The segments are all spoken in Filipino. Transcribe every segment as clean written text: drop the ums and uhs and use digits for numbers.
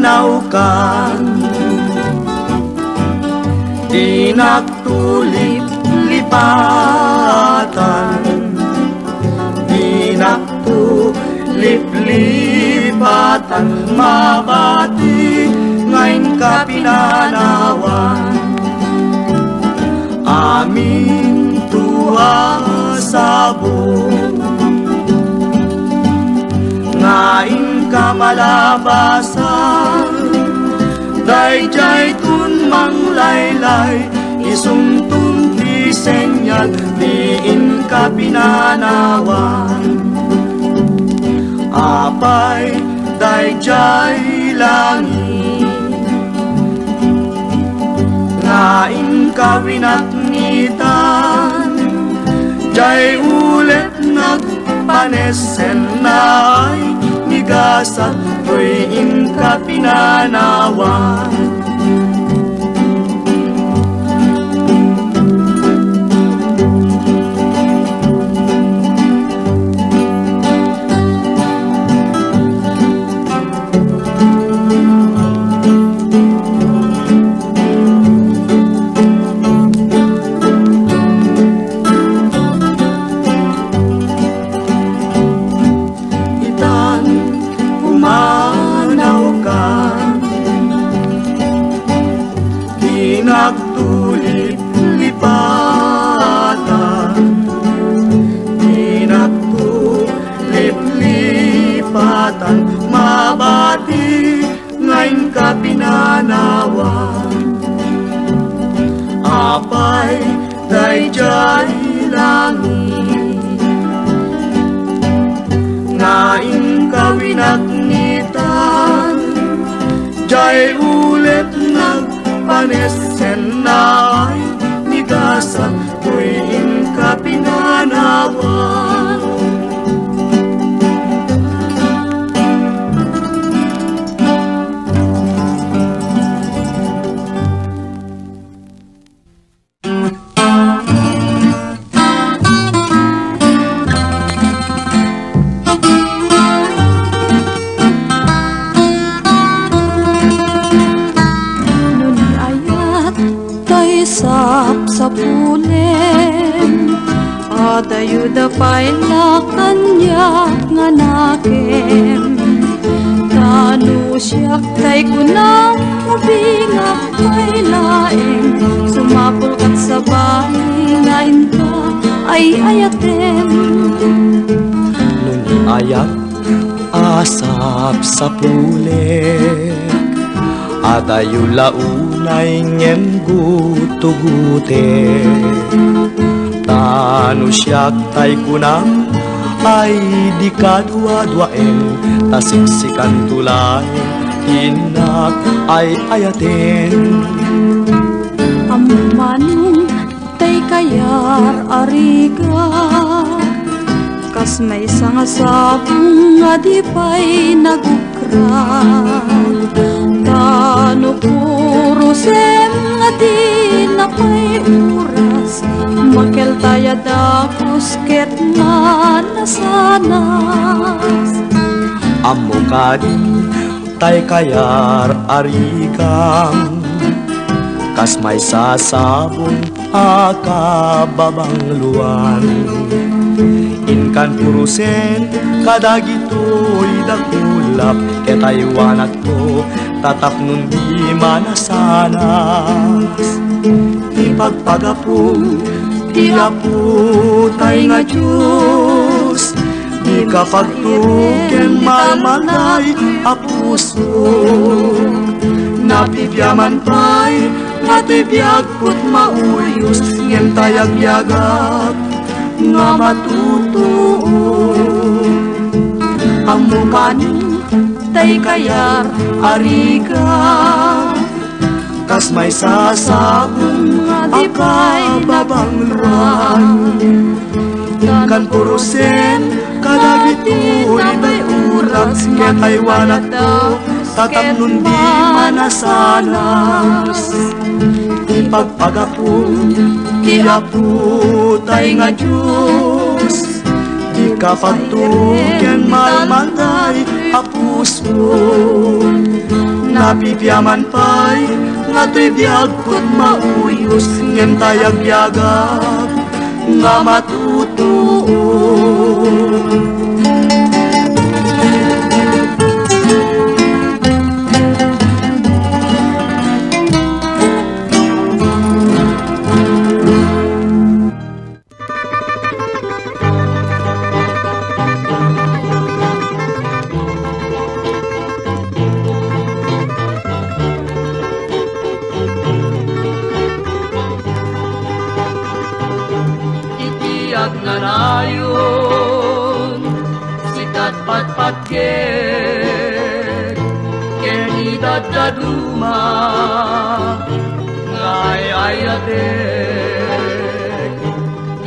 Pumanawkan di naktulip lipatan, di naktulip lipatan, mabati ngayon ka pinanawan. Amin tuwa sabong ngayon ka malabasan, dayjay tun manglaylay, isungtong ti senyal, diin ka pinanawan. Apay dayjay langit, ngayon ka winatnitan, jay ulit nagpanesen na ay nigasat, tuwing ka pinanawan. Nagtulip lipatan, di naktulip lipatan, mabati ngayon ka pinanawan. Apay dayjay langit, ngayon ka winagnitan, jay ulit panesen na ay nigasat, tuwing ka pinanawan. Sapsapulen at ayuda paila kanyak nga nakem, tanu siyak tay kunang mabingak pailaeng, sumapul kat sa bahay ngayon ka ay ayatem. Nun ayak asap sa pulen at ayula unay ngem gutugute, tanu siyak tay kunam ay di kadwa-dwaen, tasiksikan tulay inak ay ayaten. Amanong tay kayar ariga, kas may sangasabong nga di pa'y nagukrat, tano puro sem nga di na pa'y oras, makel taya da kusket nga nasanas. Amo kadi tay kayar arigang, kas may sasabong akababangluan, inkan purusen kadagitoy dakulap, ketaywan ako tatap nun di manasanas. Ipagpagapong di apo tay nga Diyos, di kapagtuken malmalay apuso, nabibyaman pa'y nga tibiyag put mauyos, ngem tayag-yagap nga matutuo. Amo kanin tay kayar ariga, kas may sasabong akababangluan, kan purusen kadagitoy nag-uras, ketaywan ako tatap nun di manasanas. Ipagpagapong kiapo tay nga Diyos, di kapagtuken malmalay apuso, Napipiaman pa'y nga to'y biyag put mauyos ngem tayag biyagag nga matutuon. Nayon sikat patpatget kenidad daduma ngay ayatek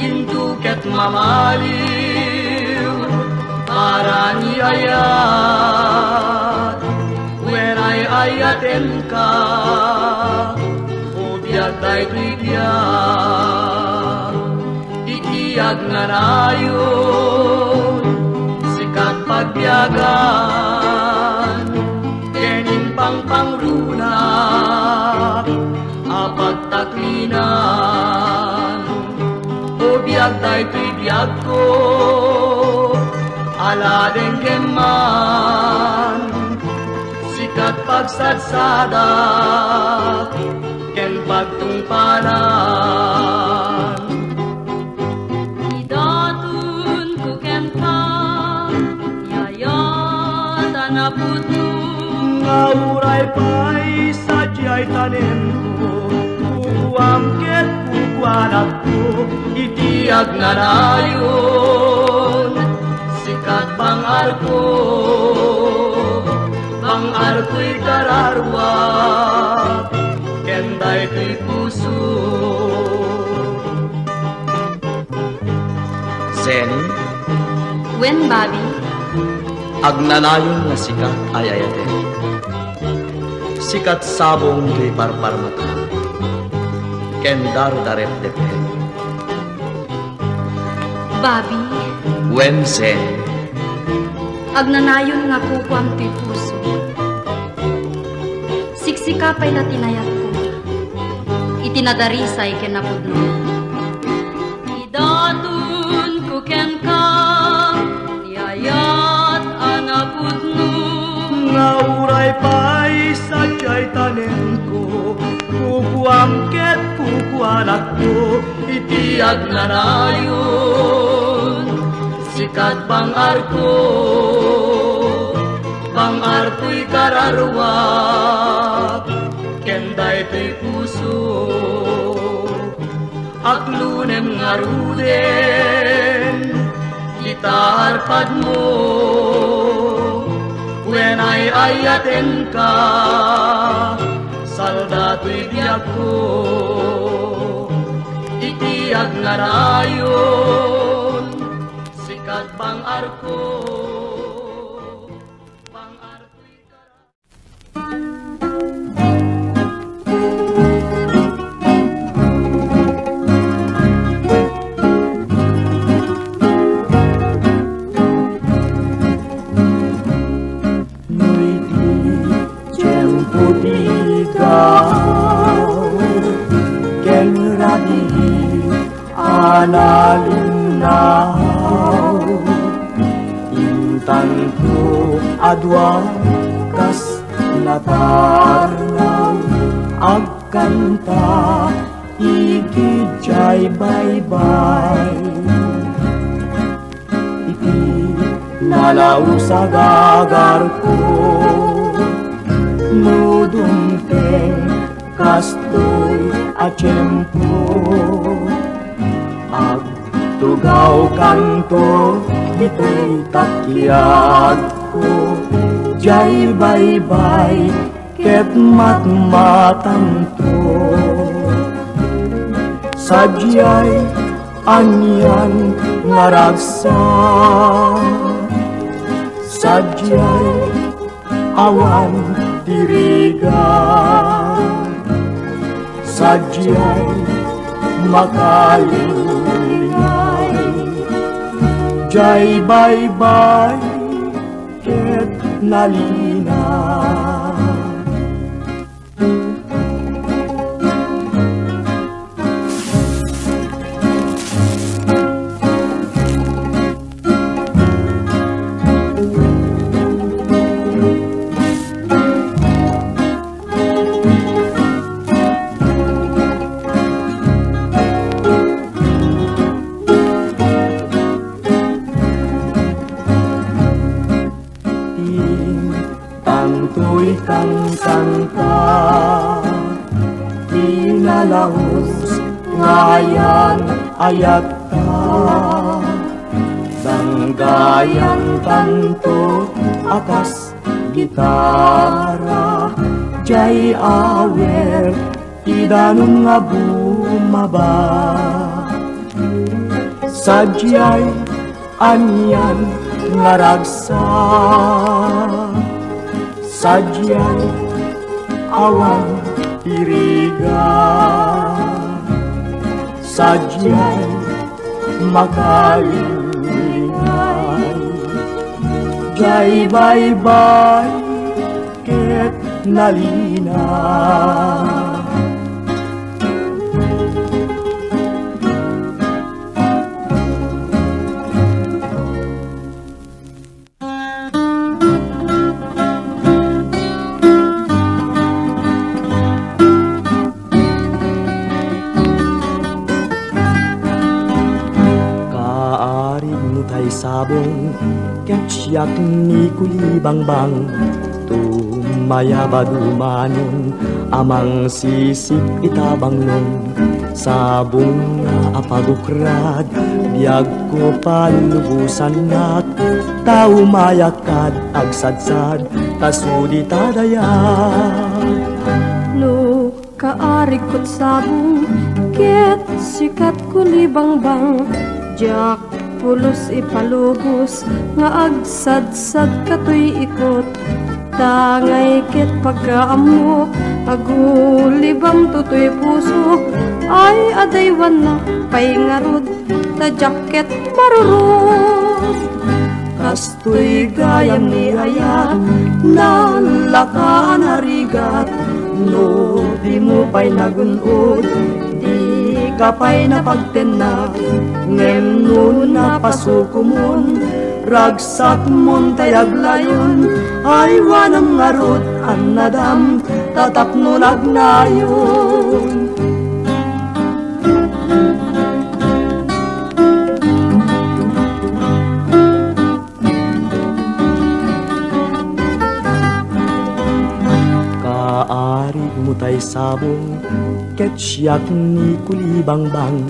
induket mamaliw arani ayat when ay ayaten ka ubiag tay biyag iyag nga nayon sikat pagbiagan kenin pang pangrunak apagtaklinan o biag tay tuy biag ko aladeng keman sikat pagsadsadak ken pagtungpanan. Ngauray pa'y sadyay tanem ko, kukuamket kukuanak ko, itiag nga nayon sikat bangar ko'y kararwa kenday ko'y puso. Zen, Wen, Bobby? agnanayon nga sikat ay ayate. Sikat sabong tuy parparmata, ken darudarep depe. Bobby? Wen Zen, Agnanayon nga kukwam tuy puso. Siksikapay na tinayat ko. Itinadarisay ken napudno. Idatun ko ken ka, niyayat anapudno. ngauray pa'y sadyay tanem ko, kukuamket kukuanak ko, itiag nga nayon sikat bangar ko'y kararwa kenday to'y puso. Aklunem nga ruden itaarpad mo when ay ayaten ka salda to'y biyak ko itiag nga rayon sikat bangar ko. Analinaw intan ko adwa kas natarnaw agkanta ikijay baybay iti nalaw sa gagar ko nudumpeng kastoy a tiyempo tugaw kanto ito'y takyag ko jay baybay ket matmatanto sadyay anyan ngaraksa sadyay awan tirigan sadyay makalingay jay baybay ket nalina kang kanta, tinalahos ngayan ayat ta, danggayan tanto akas gitara, jay awer idanong nga bumaba, sadyay anyan nga ragsa, sadyay awan iriga, sadyay makalingay, jay bye-bye ket nalina. Sabong ketyak ni kulibangbang, tumaya badumanon amang sisip itabang nun, sabong nga apagukrad biyag ko palubusan nak, tao mayakad agsadsad tasudi tadayat. No kaarig kot sabong ket sikat kulibangbang, jak pulos ipalubos nga agsadsad katoy ikot, tangay ket pagkaamok agulibang tutoy puso, ay adaywan na paingarod ta jacket marurot, kastoy gayam ni ayat nalakan harigat, no di mo pa'y nagunod di kapay na pagtenag, ngem nun na pasuko mon, ragsak mon tayag layon, ay wanam ngarot an nadam, tatap no nagnayon. Kaari mutay sabong, ketyak ni kulibangbang,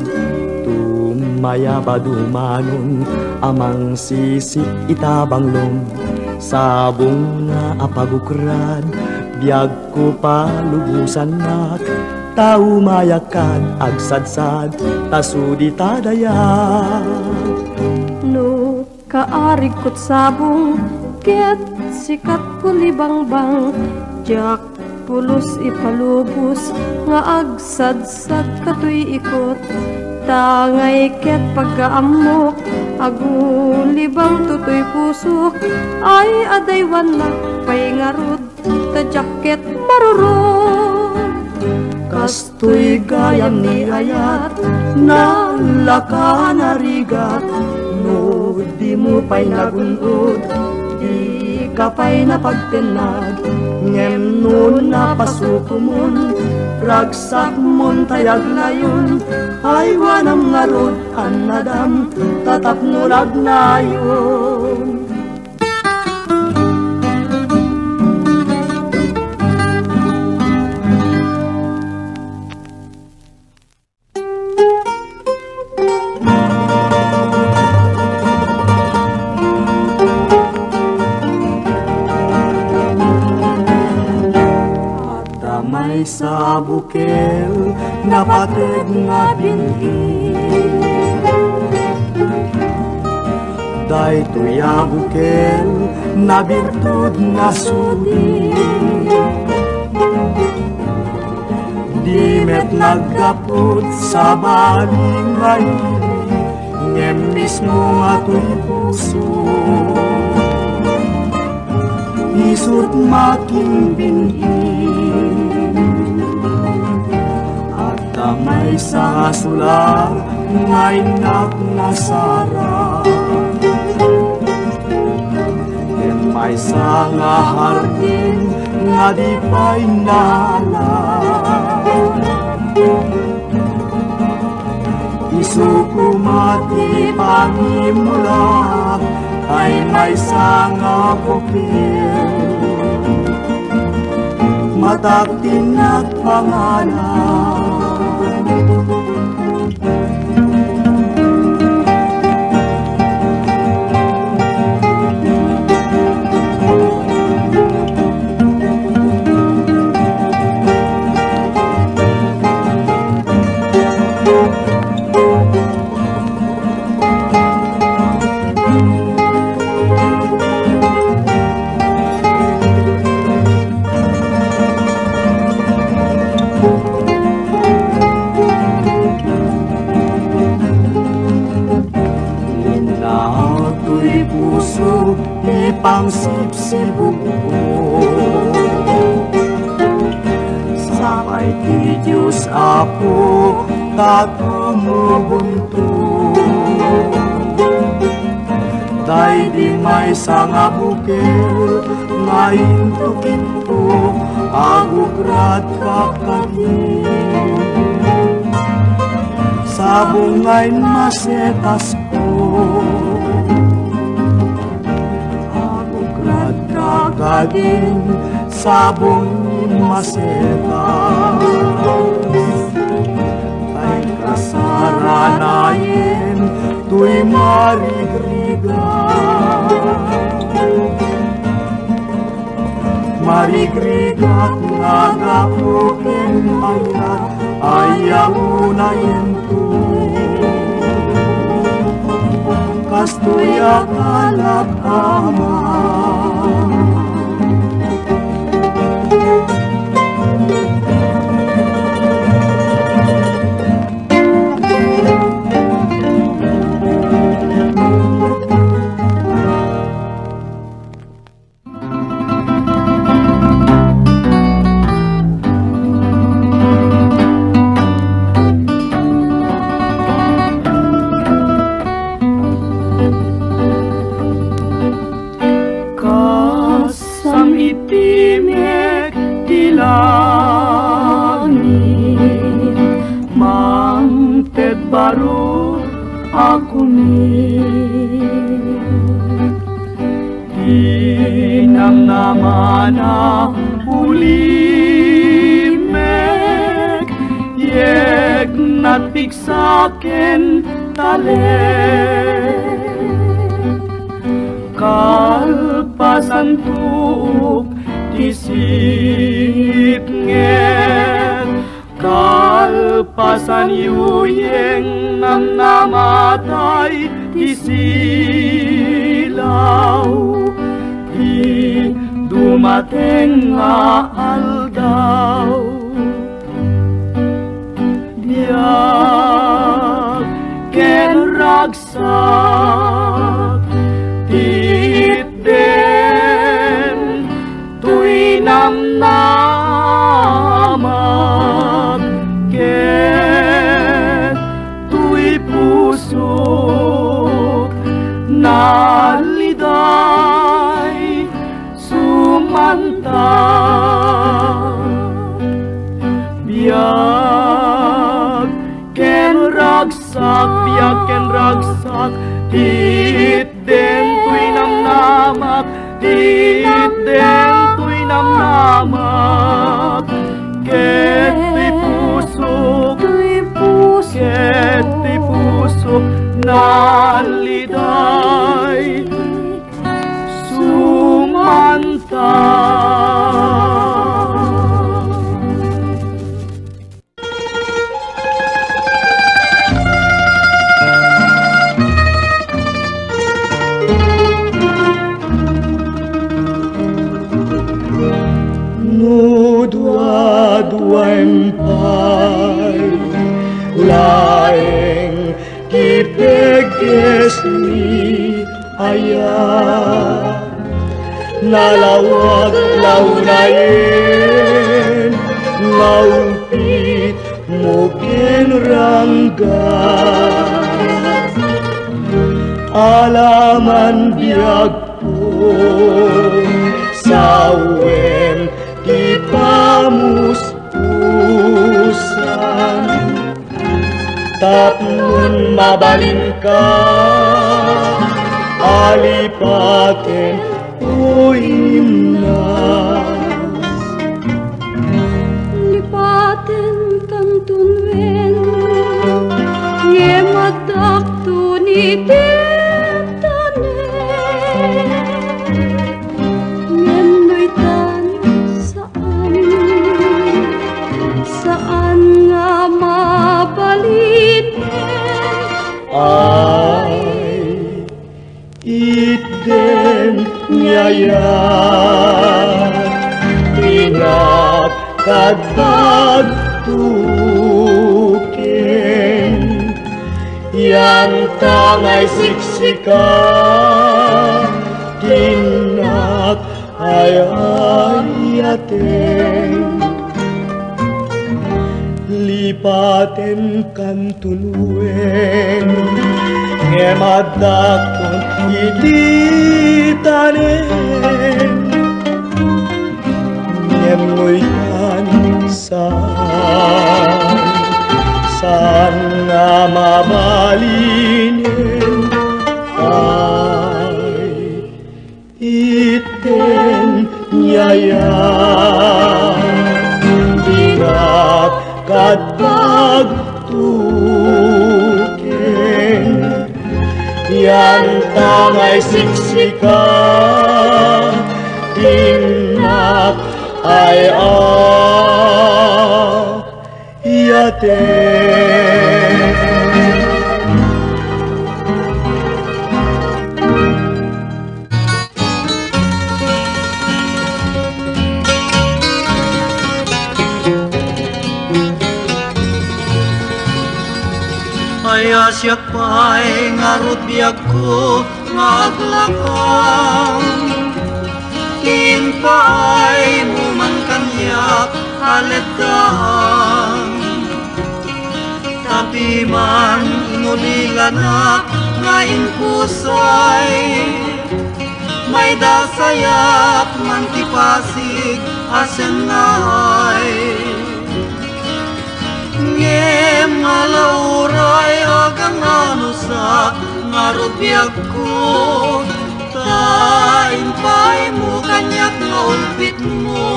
tumaya badumanon amang sisip itabanglong, sabong nga apagukrad biyag ko palubusan nak, tao mayakad agsadsad tasudi tadayat. No kaarig kot sabong ket sikat kulibangbang, jak pulos ipalubos nga agsadsad katoy ikot, tangay ket pagkaamok agulibang tutoy puso, ay adaywan na paingarod ta jacket marurot, kastoy gayam ni ayat nalakan harigat, no di mo pa'y nagunod di kapay na pagtenag, ngem nun na pasuko mon, ragsak mon tayag layon, ay wanam ngarod an nadam, tatap no nagnayon. Sa bukel napatid nga binhi, day tuya bukel na birtud na sudi, di met naggapot sa balingay, ngem mismo nga tuy puso, isut making binhi, may sa sula ngay nagnasara, may sa nga hardin nga di pa'y nala, isuko mati pangimula ay may sa nga bukil, matak tinagpangalan. Pangsip-sibog ko Sapay ti Diyos Apo Tagumubunto Day di may sanga bukel Ngayon tukinto Agugrad kakadin Sabong ngayon masetas ko Kadin sabong masetas Kay kasaranayin tuy marigrigat nga gapukin ayaw na yento kastuya kalak ama baru aku ni Dinang namana ulimek Yeg natik saken talek Kalpasan tuk tisip nget Kalpasan yuyeng nam namatay isilaw Di dumating nga aldaw Diyak ken ragsak titen tuy nam namat pusok naliday sumanta biyak ken ragsak titen tuy namnamak titen tuy namnamak ket ti pusok naliday sumanta Dua-duampay laeng kipeges ni ayah nalawag launayen ngaupi mungkin rangga alaman biag po sawen di pamus-pusan tapun mabalin ka alipaten uimnas Pagtukin yang tangay siksika tinak ay ayaten lipaten kan tuluen ngemadakon ititanen ngemoytan saan nga mabalinin ay iten yaya dinak kat pagtukin yan tangay siksika tinak ay ayaten. Ay asyak pa'y ngarut biag ko ngaglakang kin pa'y muman kanyak haletang tapi man inulilanak ngain pusay may dasayak man tipasig asen naay ngem malauray agang anusak ngarut biag ko tain pa'y mo kanyak nga ulpit mo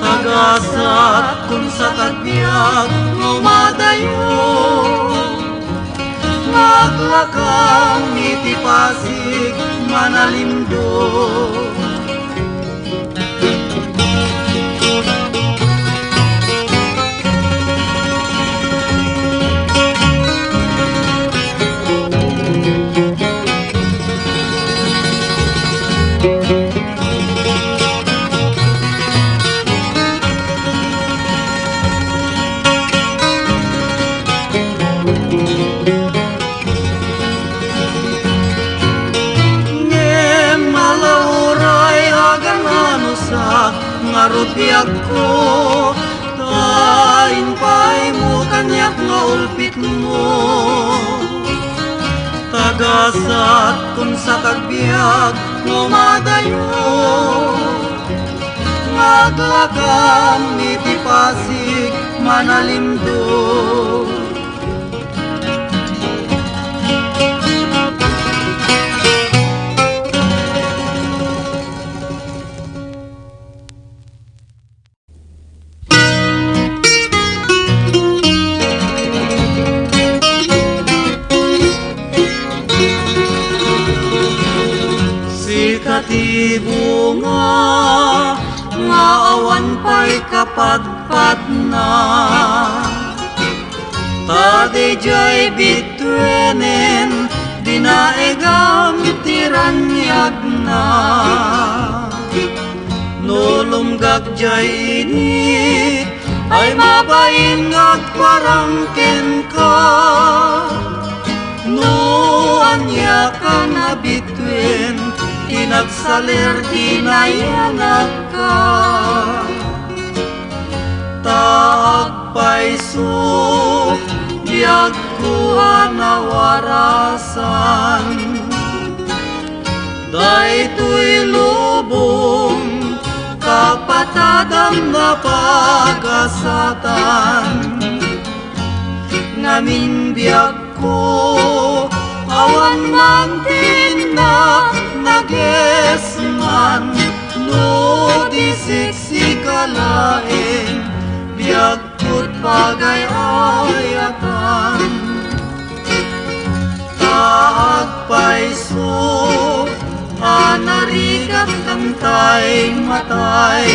tagasat kung sa tagbiag ngumadayo ngaglakang itipasig manalimdo ngarut biag ko tain pa'y mo kanyak nga ulpit mo tagasat kung sa tagbiag ngumadayo ngaglakam itipasig manalimdo Di bunga nga awan pa'y kapatpat na tadijay bitwenen dinaegam tiranyag na nulumgag jay ini ay mabain ngagparangken ka nuanya ka na bitwen inagsalir dinayanag ka tagpaiso diag kuha nawarasan daytoy lubong kapatadang napagasatan ngamin biag ko awan mantin na nagesman no disiksikalaeng biagkut pagay ayatan tay matay.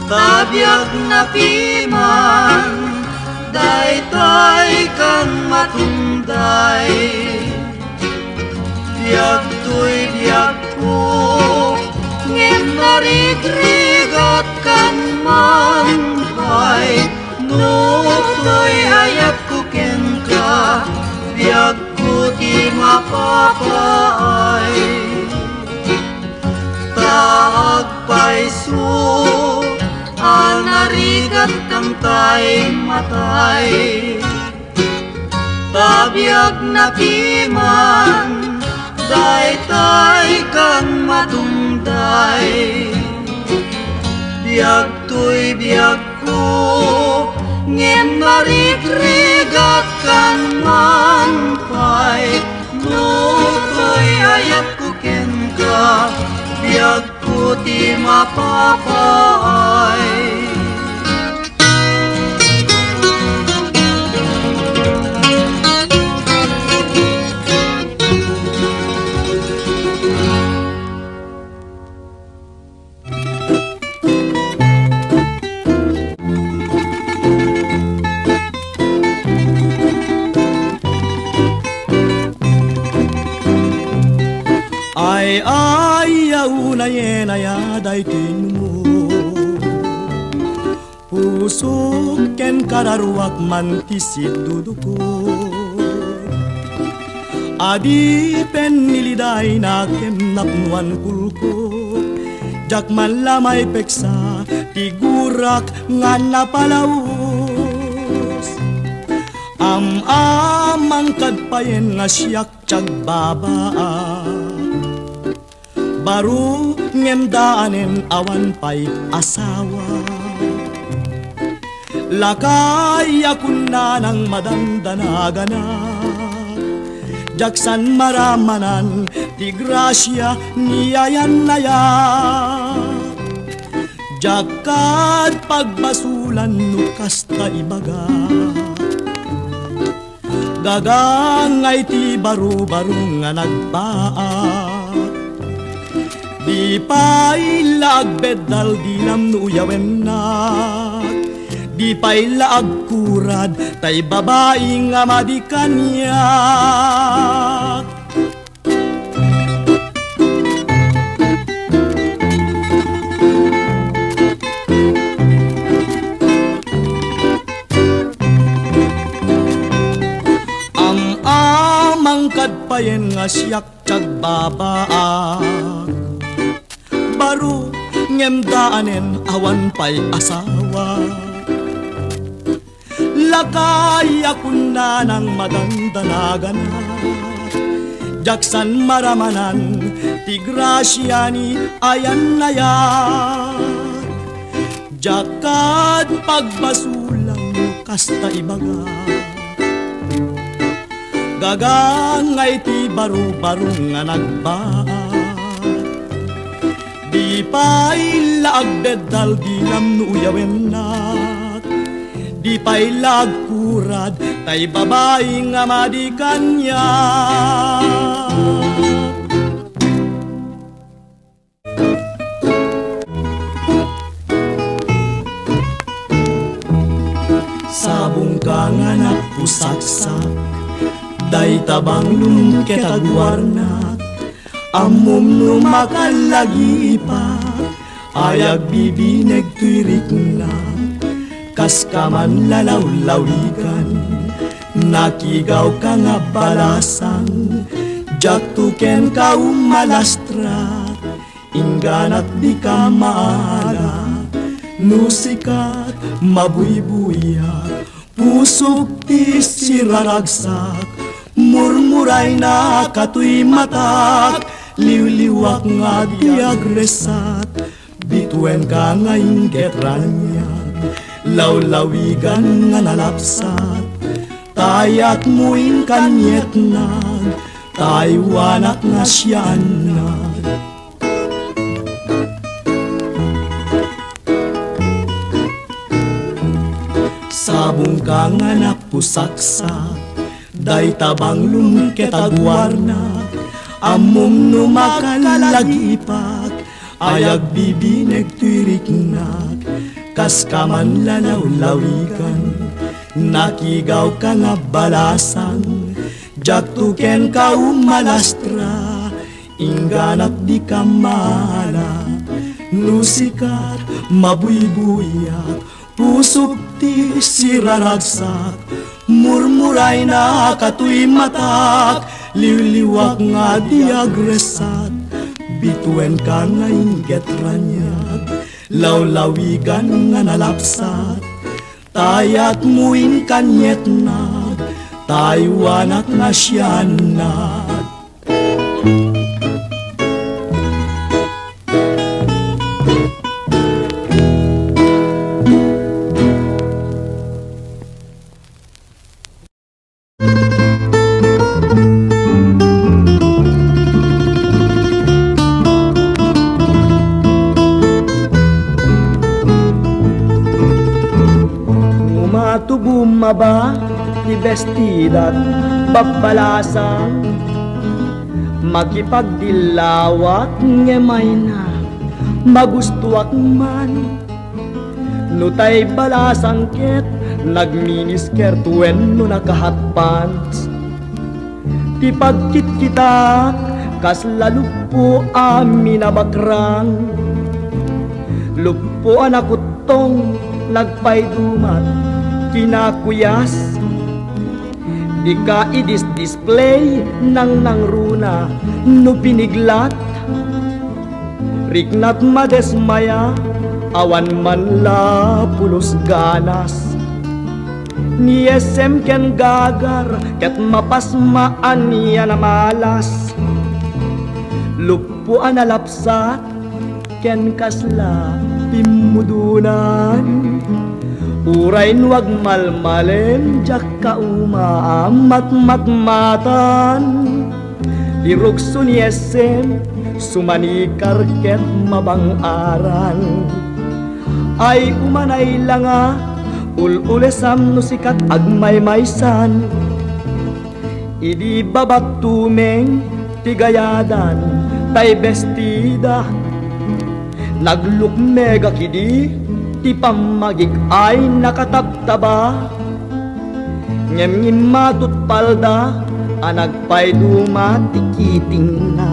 Tabiyag na piman, daytay kang matunday. Biyag to'y biyag ko, ngem narigrigat kan manpay. No to'y ayat ko ken ka, biyag ko di mapapaay. Taag paiso, narigat kang tay matay. Tabiyag na piman, daytay kang matunday. Biyag to'y biyag ko, ngem narigrigat kan manpay. No to'y ayat ko ken ka, biyag ko di mapapaay. Ay ayaw na yen ayaday tinmo, pusok ken kararuak man tisid duduko. Adi pen niliday na kem napnuan kulko, jak man lamay peksa tigurak nga napalaos. Amang kadpayen nga siyak tiyag babaa, baru ngem daanen awan pay asawa. Lakay akun na ng madandanaganap, jaksan maramanan ti grasya niyayan nayak. Jakat pagbasulan nukas ta ibaga, gagangay ti baru-baru nga nagbaak. Di pa'y laagbedal dilam nuyawen na, di pa'y laagkurad tay babae nga madikanyak. Amang kadpayen nga siyak tiyag babaak, baru ngem daanen awan pay asawa. Lakay akun na ng madandanaganap, jaksan maramanan ti grasya ni ayan nayak. Jakat pagbasulang kasta ibaga, gagangay ti baru-baru nga nagbaak. Di pa'y laagbedal dilam nuyawen nak, di pa'y laagkurad tay babae nga madikanyak. Sabong ka nga napusaksak, day tabang lumket agwarnak. Amom numakalagi pa, ayag bibineg tuirik na, kas ka man lalaw-lawigan, nakigaw ka nga balasang, jak tuken ka umalastra, ingganat di ka maala, nusikat mabuybuyak, pusok ti siraragsak, murmuray na katuy matak, liwliwak nga di agresat, bituen ka nga ingget ranyag, lawlawigan nga nalapsat, tayat muing kanyet nag, taywanak nga siyanag. Sabong ka nga napusaksak, day tabang lumket agwarnak, amom numakalagipag, ayag bibineg tuiriknak, kas kaman lalaw-lawikan, nakigaw ka nga balasan, jatuken ka umalastra, ingganat di ka mala, nusikat mabuybuyak, pusok ti siraragsak, murmuray na katuy matak, liwliwak nga di agresat, bituen ka nga inget ranyag, lawlawigan nga nalapsat, tayat muin kanyet nag, taywanak nga siyanag. Bumaba ti bestidat babbalasang, makipagdilawat ngemay na magustuak man, nutay balasang ket nagminisker tuen no nakahat pants, ti pagkit-kitak kas lalupo amin na bakrang, lupo anakutong nagpaydumat kinakuyas, di ka i-display nang runa no piniglat, riknat madesmaya awan man la pulos ganas, ni SM ken gagar ket mapasmaan niya na malas, lupo analapsat ken kasla pimudunan, urain wag malmalen, jak kaumamat matmatan, dirugso ni SM, sumanikar ket mabang-aran, ay umanay langa, ululesam no sikat agmaymaysan, idi babatumeng tigayadan, tay bestida, naglukmega kidi, ti pamagik ay nakataptaba, ngem matut palda, anagpay dumatikiting na,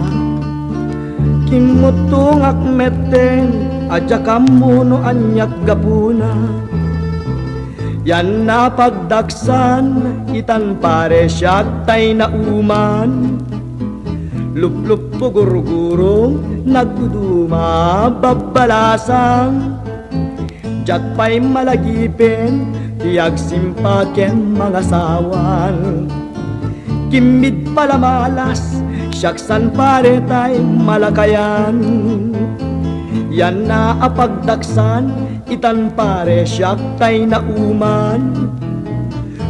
kimutong akmeten, adya kamuno anyak gapuna, yan na pagdaksan, itan pare siyak tay na uman, lup-lup po gurugurong, nagduduma babbalasang, jak pa'y malagipin, tiyag simpaken mga sawan, kimid pala malas, siyaksan pare tay malakayan, yan na apagdaksan, itan pare siyak tay na uman,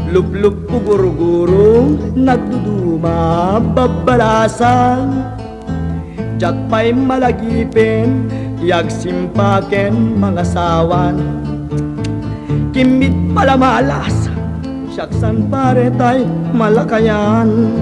lup-lup pugurugurong, nagduduma babbalasang, jak pa'y malagipin, tiyag simpaken mga sawan, kimid pala malas, siyaksan pare tay malakayan.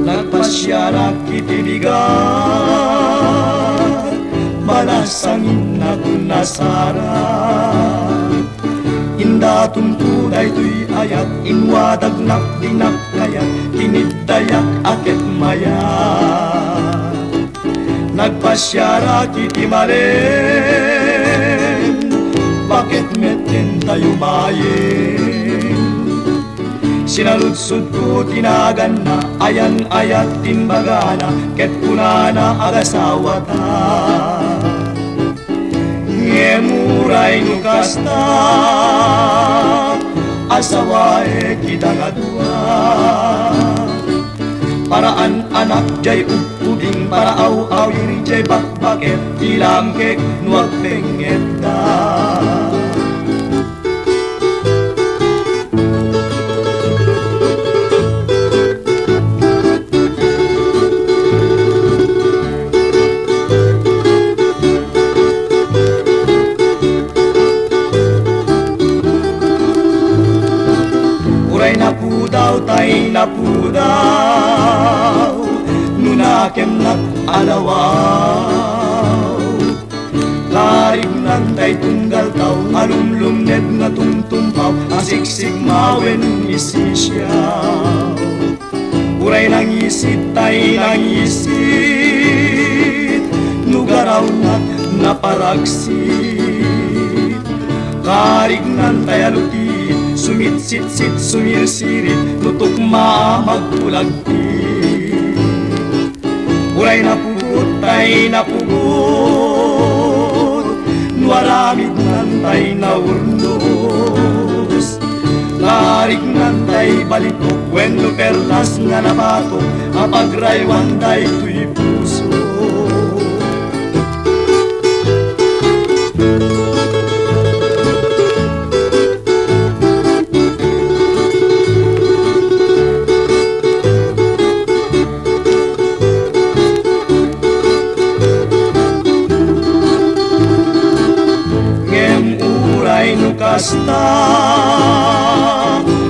Nagpasyarak itinigan, balasangin na kunasara, inda tuntunay tuy ayat, inwadag nakdinak kayat, kinidayak akit maya. Nagpasyarak itimalen, bakit meten tayo mayin, sinaludsud ko tinagan na, ayan ayat timbagana, ket kunana agasawata, ngemuray nukasta, asawae kita nga dua, paraan anak jay uging, para aw-awiri jay bakbaket, ilang kek nuwag pengeta. wen isisyaw. Uray nang isit tay nang isit, nugaraw na't naparagsit. Karignan tay alutit, sumitsit-sit sumirsirit, nutok magpulagtit. Uray napugot tay napugot, nuaramid nan tay naurnos. Karignan tay balitok, wenno perlas nga nabatok, apagraywan tay tuy puso. Kasta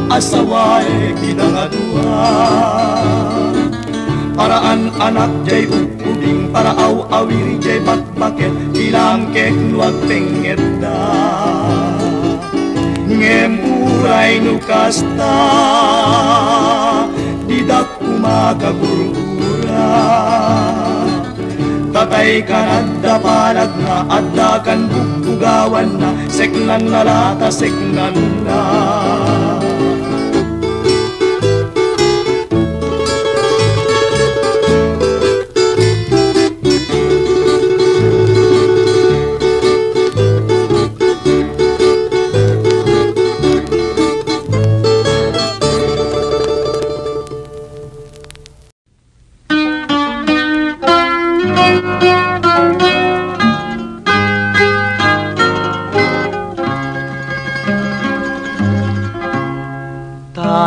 asaway kinangadua, paraan anak jay ubing, para aw-awiri jay bakbaket, ilang kek nuag penget da. Ngem uray no kasta didak kumakagurura, tatay kanadda palag na adda kan bugbugawan na, seknan na lata seknan na.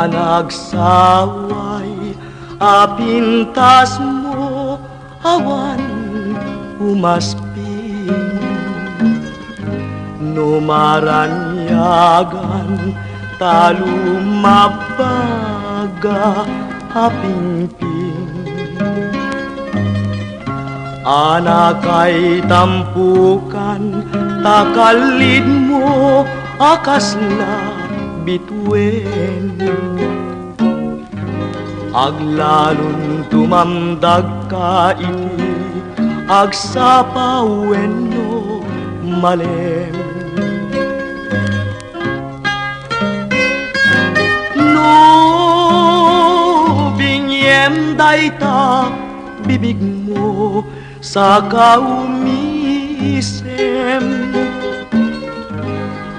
Nagsaway apintas mo, awan umasping, numaranyagan talumabaga apingping. Anak ay tampukan, takalid mo akas na bituin. Aglalon tumamdag ka iti, agsapawen no malem. No binyem dayta bibig mo sa kaumisem,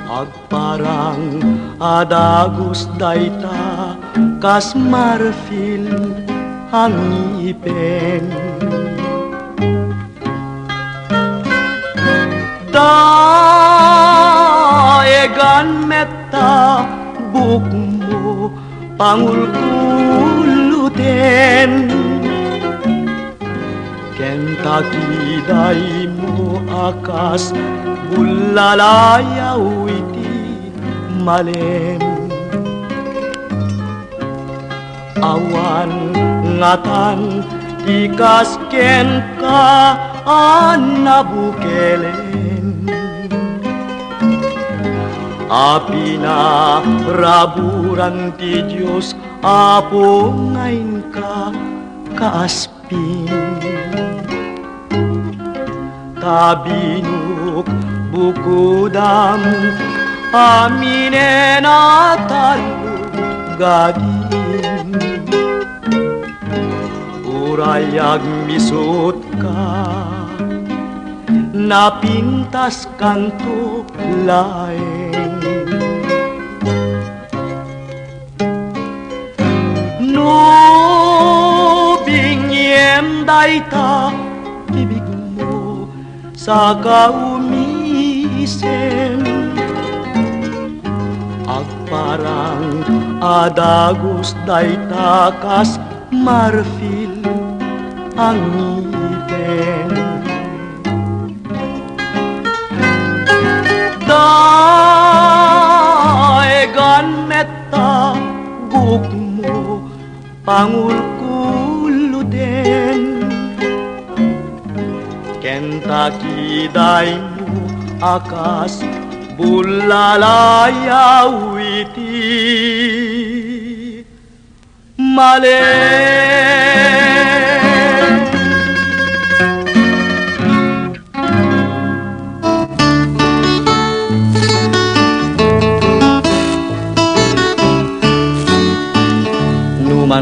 agparang adagos dayta kas marfil ang ngipin. Daegan metta buk mo pangulkuluten, Kentucky day mo akas bulalayaw iti malem. Awan ngatan ikasken ka anabukelen, api na raburan ti Diyos apo ngayon ka kaaspin. Tabinuk bukudam aminen atalugadi, urayag misut ka napintas kanto laeng. No binyem dayta bibig mo sa kaumisem, agparang adagos dayta kas marfil ang ngipin. Daegan metta buk mo pangulkuluden, Kentucky day mo akas bulalayaw iti Numan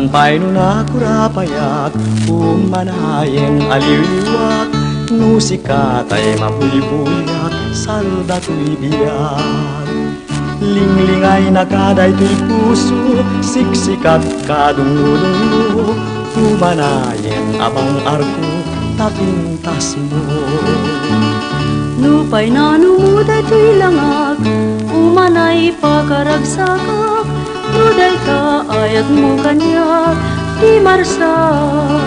pa'y nunakurapayak, umanayen aliwliwak, nusikatay mapulibulyak, salda to'y biyak. Linglingay na kaday to'y puso, siksikat kadungudunglo, umanayen abang arko, tapintas mo. Nupay na numuday to'y langag, umanay pakaragsakak, nuday ka ayat mo kanya, di marsak.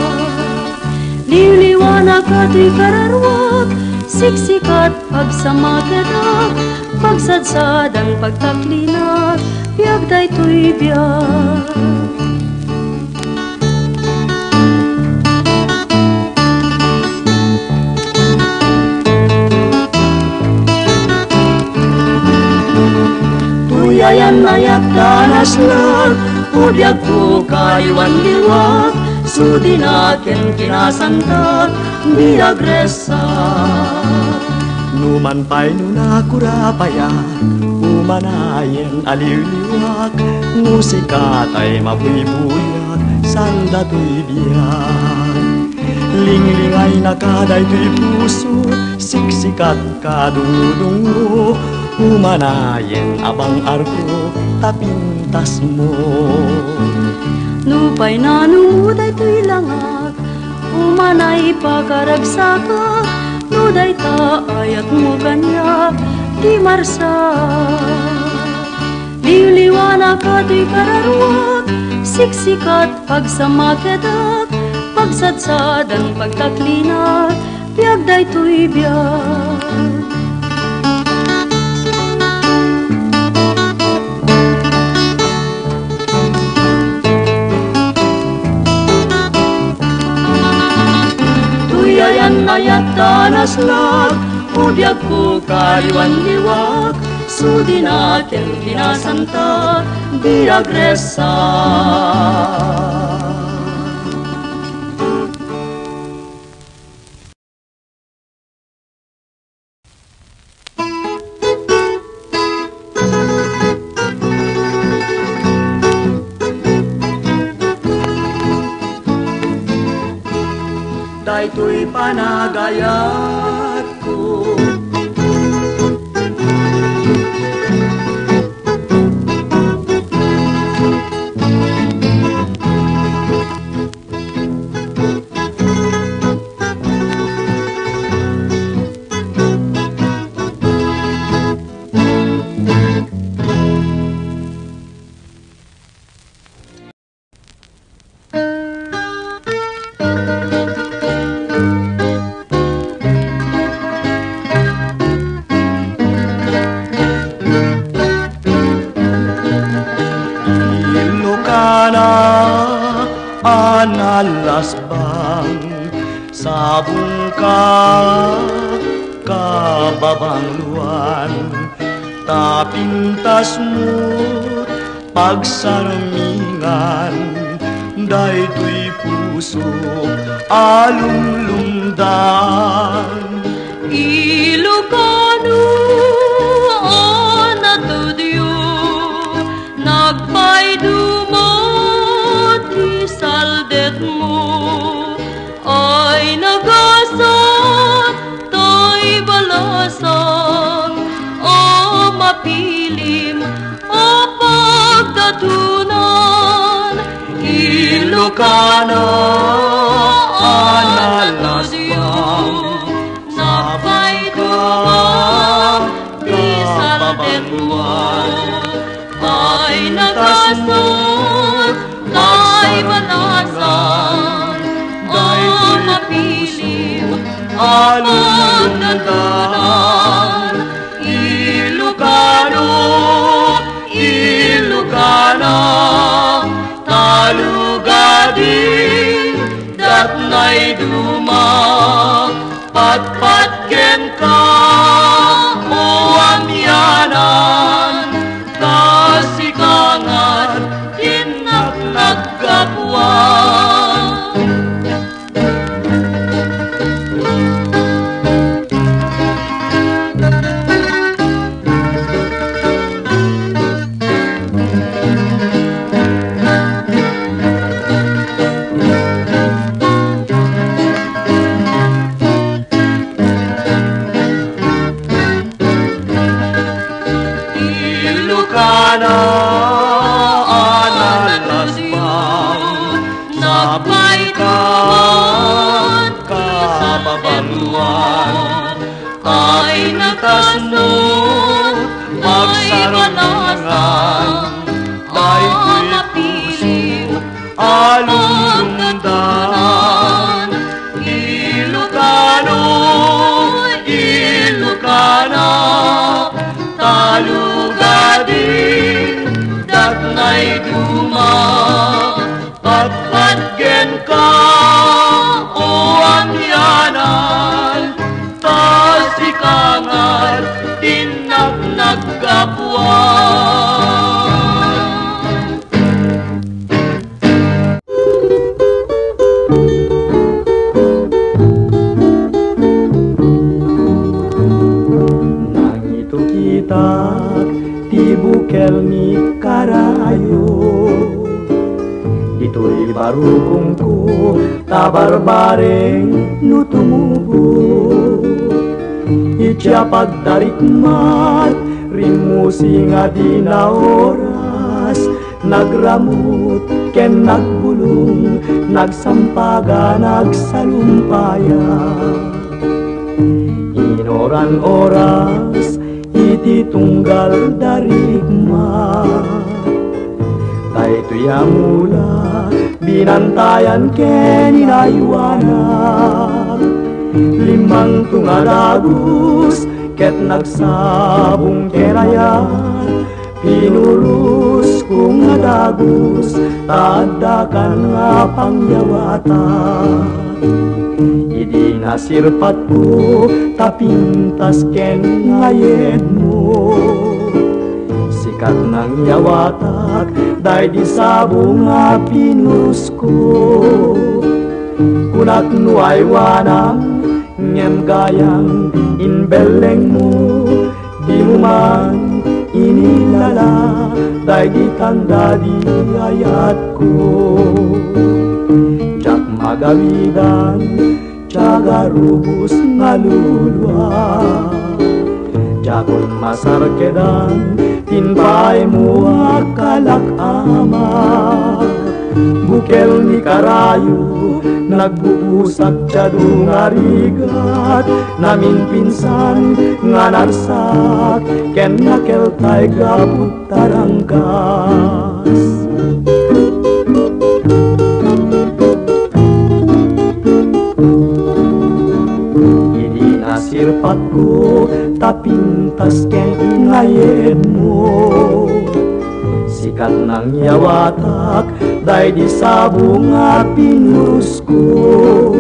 Liwliwanag ka to'y kararwag, siksikat pagsamakedak, pagsadsadang pagtaklinag, biyag day to'y biyag. Tuyayan ayat danas lang, pudyak po kayuan liwag, sudinakin kinasantat, biyag resa. Numan pa'y nunakurapayak, umanayen aliwliwak, musikatay mabuybuyak, salda to'y biyag. Linglingay na kaday to'y puso, siksikat kadungudungo, umanayen abang arko, tapintas mo. Nupay na numuday to'y langag, umanay pakaragsakak, nuday ta ayat mo kanya, di marsak. Liwliwanag ka to'y kararwag, siksikat pagsamakedak, pagsadsadang pagtaklinag, biyag day to'y biyag. Tuyayan ayat danas lag, pudyak po kayuan liwag, sudinakin kinasanta, biyag resa. Dayto'y panagayat ko, analasbang sabong ka kababang luwan, tapintas mo pagsarmingan, dayto'y puso alulundan. Ilocano anatudyo, nagpaydumot isaldet mo, ay nagasat to'y balasan, o mapilim o pagdatunan. Ilocano analasbang ay nagasot, ay balasan, o mapilim ang pagdatunan. Ilocano, Ilocana, talugadin, datnay duma, patpatken ka, o amyanan, kasikangan, tinaknag ka po. pintas mo magsarangan, dahil puso alulundan. Ilocano, Ilocana, talugadin, datnay duma, patpatgen ka, o angyanan, tasikangan, tinag-nagkapuan. Nangito kita ti bukel ni Karayo, ito'y barukong ko tabarbareng nutumubo. Itya pagdarikmat rimusi nga di na oras, nagramut ken nagbulong, nagsampaga nagsalumpaya. Inoran oras iti tunggal darikmat, daytoy amula binantayan ken inaywanan. Limang tungalagus ket nagsabong kerayan, pinurus kung nadagus tadakan nga pangyawatan. Idi nasirpat ko tapintas ken ngayed mo, sikat ng yawatak day di sabong nga pinurus ko. Kunat nuay wanang ngem gayang inbeleng mo, di mo man inilala day di tanda di ayat ko. Jak magawidan, jaga rubus ngalulwa, jakon masarkedan, tinpay mo akalak ama. Bukel ni Karayo, nagbuusak tiyado nga rigat, namin pinsan nga narsak, ken nakeltay gabut tarangkas. Idi nasirpat ko tapintas ken ngayed mo, sikat ng yawatak day di sabong nga pinurus ko.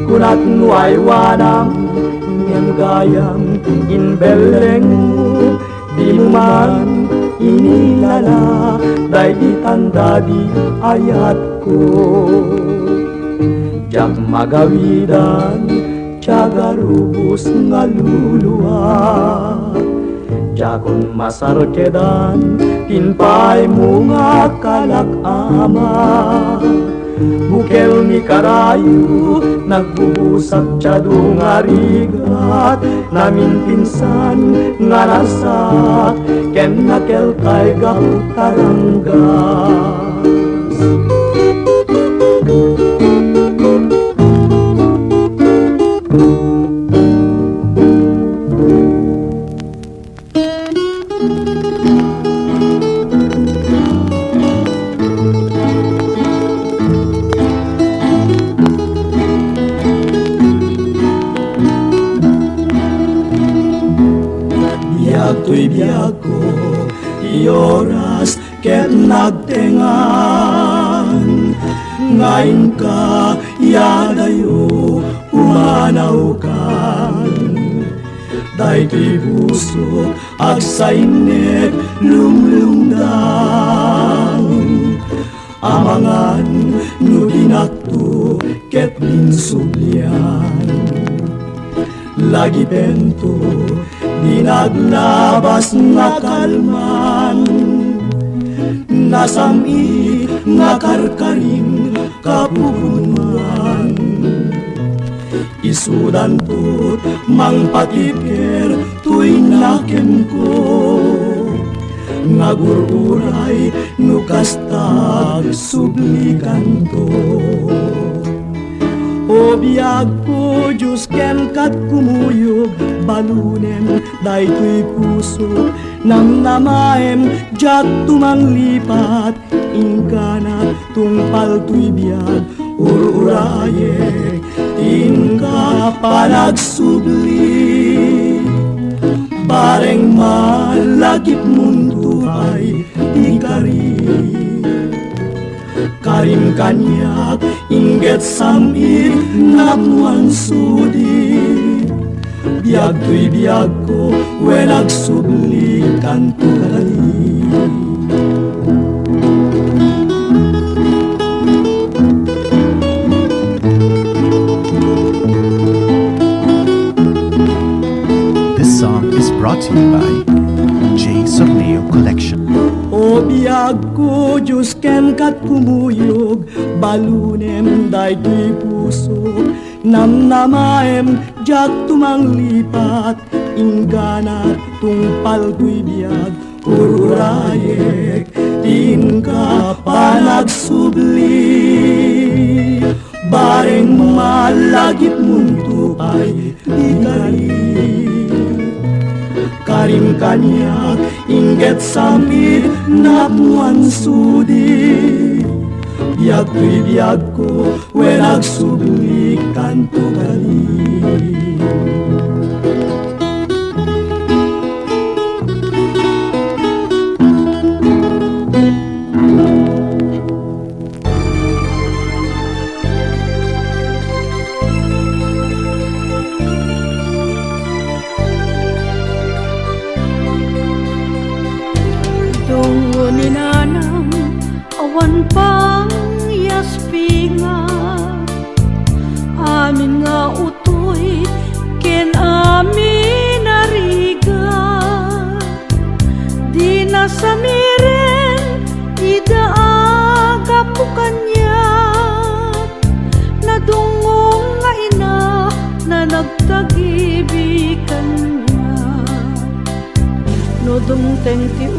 Kunat nuay wanang ngem gayang inbeleng mo, di mo man inilala day di tanda di ayat ko. Jak magawidan, jaga rubus ngaluluwa, jakon masarkedan, tinpay mo nga kalak ama. Bukel ni Karayo, nagbubusak tiyado nga rigat, namin pinsan nga nasak, ken nakeltay gabut taranggas. To'y biyag ko, ioras ket nagtengan, ngayon ka yadayo umanaw kan. Daytoy puso agsainet lumlungdan, amangan no ginakto ket linsublian. Lagi bento di naglabas nga kalman, nasami nga karkaring kapupunan. Isudan po't mang patiker tuy nakem ko, ngagururay no kastag sublikan to. O biag ko Diyos ken kat kumuyog balunem daytoy puso namnamaem jat tumanglipat ingkana tungpal tuy biag ururaye tingka panagsubli bareng malagip mundo ay ikari karim kanyak inget samir namuan sudi biag tuy biag ko wenag subli kanto kali This song is brought to you by J. Sorneo Collection. O biag ko Diyos ken kat kumuyog balunem daytoy puso namnamaem jak tumanglipat ingganat tungpal tuy biag ururayek tingka panagsubli bareng malagip mundo ay ikali karim kanyak inget samit napuan sudi biag tuy biag ko wenag subli kanto kali Ninanam awan pang yaspinga amin nga utoy ken amin nariga di na samiren idaaga pukanya nadungong nga ina na nagtagibikan niya nodong tenti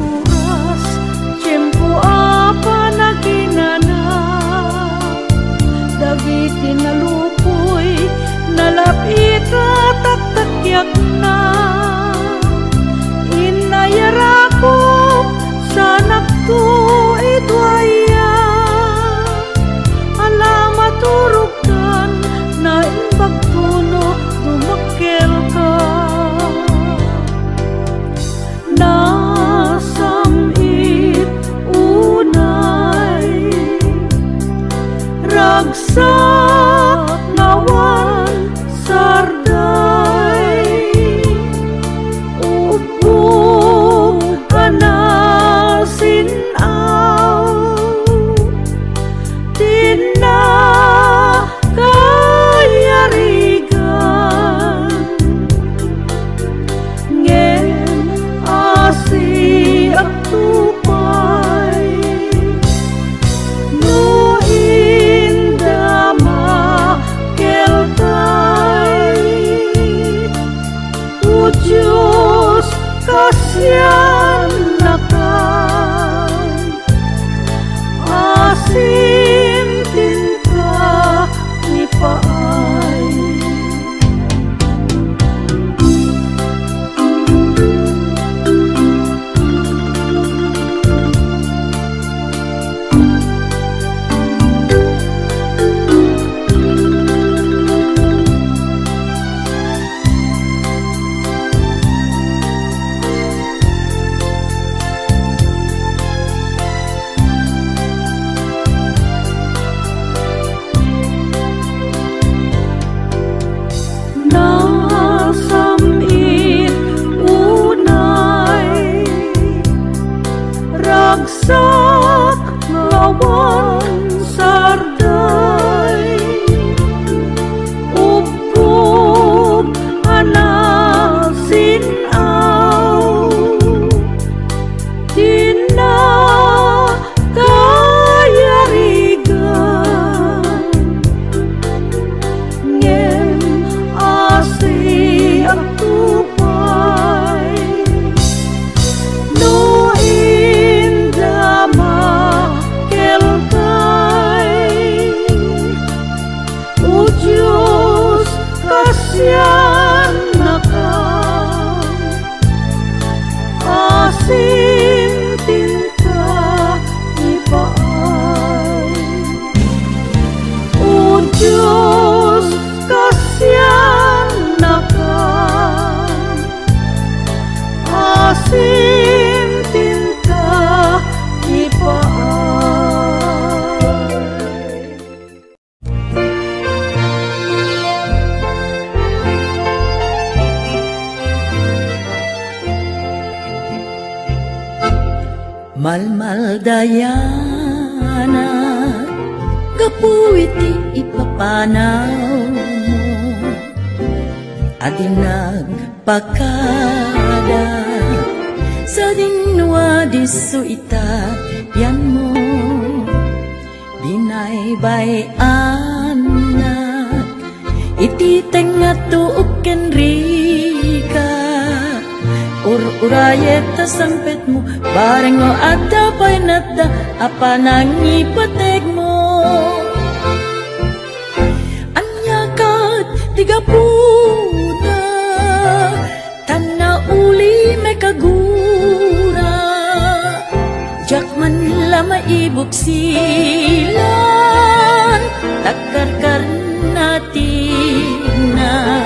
apa naginana dagiti nalupoy nalapita taktakyak na inayarakop sanak to idwaya alamat turukan na imbagtuno dumakkel ka ragsak nawan sarday upo kanasin aw tina kayarigan ngen asi at tupay Diyos kasyan nakan asim tinta ni paay Malmaldayana kapuiti ipapanaw mo adinag pakada sa dinwa diso ita yan mo binaybayan na ititeng nga tuok kenrika urayet ta sampet mo bareng o adda pa'y nata apa nang ipateg mo anyakat tigapuna tana uli may kagura jak man lama ibuksilan takarkar natin na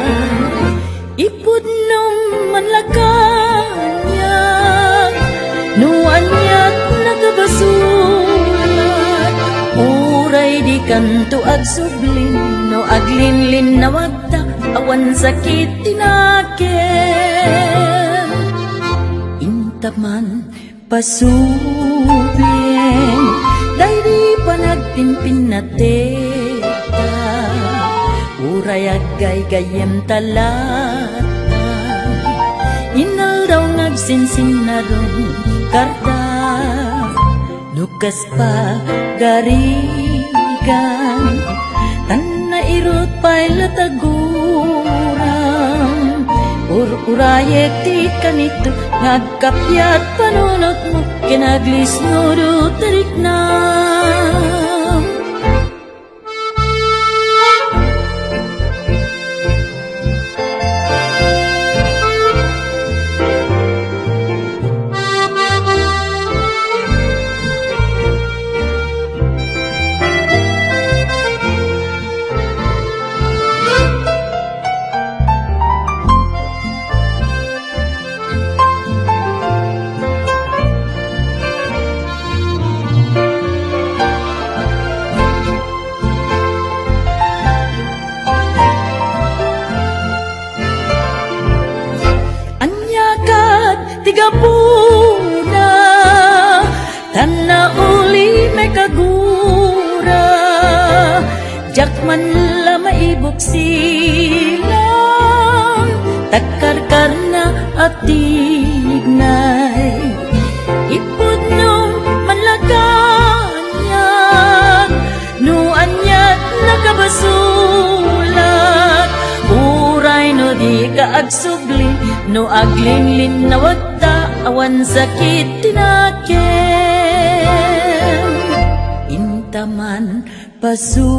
ipud nung manlakanya nuanyat nagabasulat uray di kanto agsublin no aglinlin na wagta awan sakit tinaken intaman pasubin dahil di pa nagpimpin na teta uray agay gayem talata inal daw nagsinsin na ron karta nukas pa garigan tanna irot pa'y lataguram urayek ti kanito nagkapyat panunot mo kinaglis nudo tarik na tigapuna tanna uli may kagura jak man lama ibuksilan takarkar na atignay ipud nung manlaganyan nuanyat nakabasulat uray no di ka agsubli no aglinlin na wagta awan sakit tinaken intaman pasubien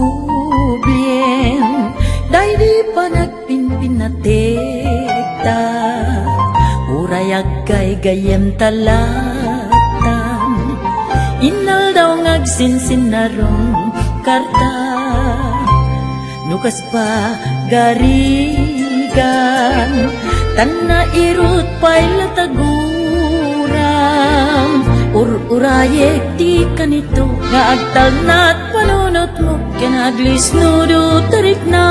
dahil di pa nagpimpin na tekta uray agay gayem talatan inal daw ngagsinsin na rong karta nukas pa garigan tanna irut pa'y lataguram urayek di kanito nga agtal na't panunot mo kinaglis nudo tarik na